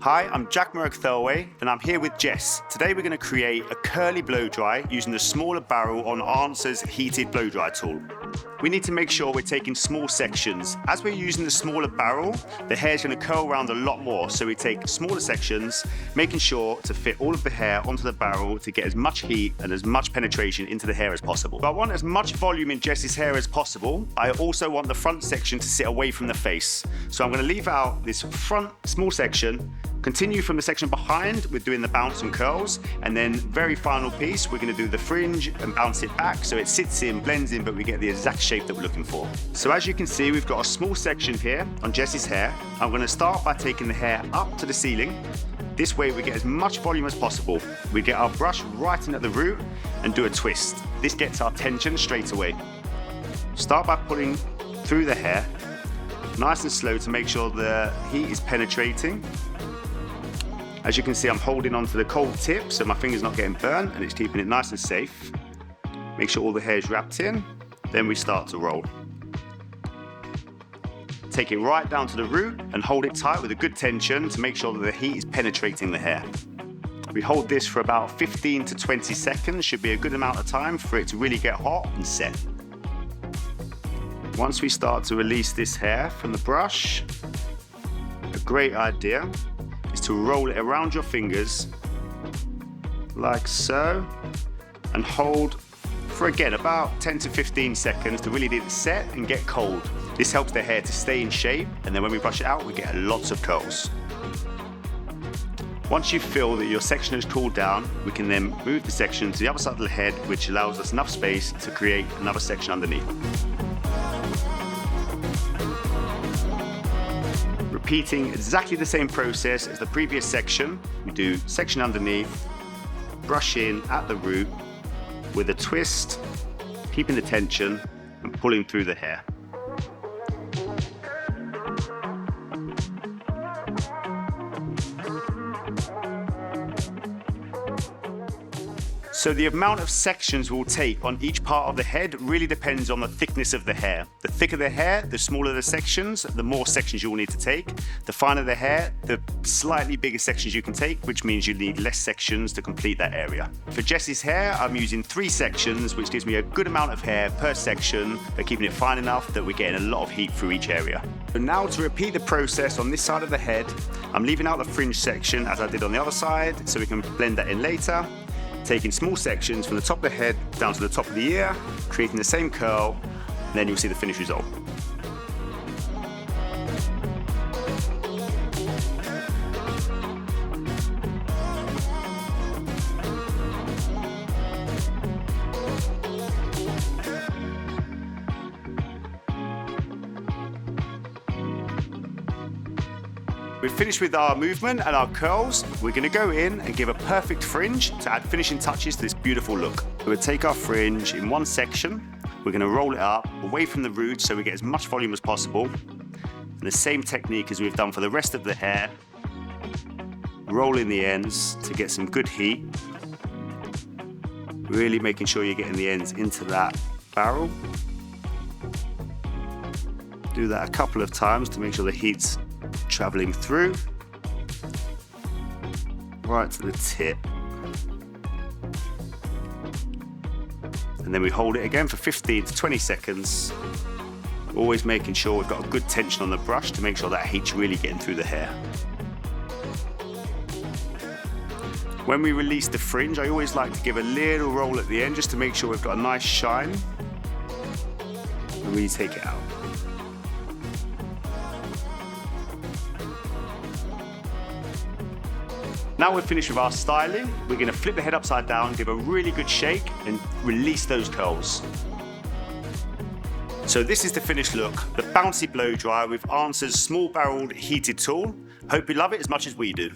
Hi, I'm Jack Merrick-Thirlway and I'm here with Jess. Today we're going to create a curly blow dry using the smaller barrel on ANSWR's Heated Blow Dry tool. We need to make sure we're taking small sections. As we're using the smaller barrel, the hair is going to curl around a lot more, so we take smaller sections, making sure to fit all of the hair onto the barrel to get as much heat and as much penetration into the hair as possible. But I want as much volume in Jess's hair as possible. I also want the front section to sit away from the face. So I'm going to leave out this front small section, continue from the section behind with doing the bounce and curls, and then very final piece, we're going to do the fringe and bounce it back so it sits in, blends in, but we get the exact shape that we're looking for. So as you can see, we've got a small section here on Jess's hair. I'm going to start by taking the hair up to the ceiling. This way we get as much volume as possible. We get our brush right in at the root and do a twist. This gets our tension straight away. Start by pulling through the hair, nice and slow to make sure the heat is penetrating. As you can see, I'm holding onto the cold tip so my finger's not getting burnt and it's keeping it nice and safe. Make sure all the hair is wrapped in, then we start to roll. Take it right down to the root and hold it tight with a good tension to make sure that the heat is penetrating the hair. We hold this for about 15 to 20 seconds, should be a good amount of time for it to really get hot and set. Once we start to release this hair from the brush, a great idea is to roll it around your fingers like so and hold for again about 10 to 15 seconds to really let it set and get cold. This helps the hair to stay in shape, and then when we brush it out we get lots of curls. Once you feel that your section has cooled down, we can then move the section to the other side of the head, which allows us enough space to create another section underneath. Repeating exactly the same process as the previous section, we do section underneath, brush in at the root with a twist, keeping the tension and pulling through the hair. So the amount of sections we'll take on each part of the head really depends on the thickness of the hair. The thicker the hair, the smaller the sections, the more sections you'll need to take. The finer the hair, the slightly bigger sections you can take, which means you need less sections to complete that area. For Jess's hair, I'm using 3 sections, which gives me a good amount of hair per section, but keeping it fine enough that we're getting a lot of heat through each area. So now to repeat the process on this side of the head, I'm leaving out the fringe section as I did on the other side, so we can blend that in later. Taking small sections from the top of the head down to the top of the ear, creating the same curl, and then you'll see the finished result. We've finished with our movement and our curls. We're going to go in and give a perfect fringe to add finishing touches to this beautiful look. We'll take our fringe in one section. We're going to roll it up away from the root so we get as much volume as possible. And the same technique as we've done for the rest of the hair. Roll in the ends to get some good heat. Really making sure you're getting the ends into that barrel. Do that a couple of times to make sure the heat's traveling through right to the tip, and then we hold it again for 15 to 20 seconds, always making sure we've got a good tension on the brush to make sure that heat's really getting through the hair. When we release the fringe, I always like to give a little roll at the end just to make sure we've got a nice shine and really take it out. Now we're finished with our styling, we're going to flip the head upside down, give a really good shake and release those curls. So this is the finished look, the bouncy blow dryer with ANSWR's small barreled heated tool. Hope you love it as much as we do.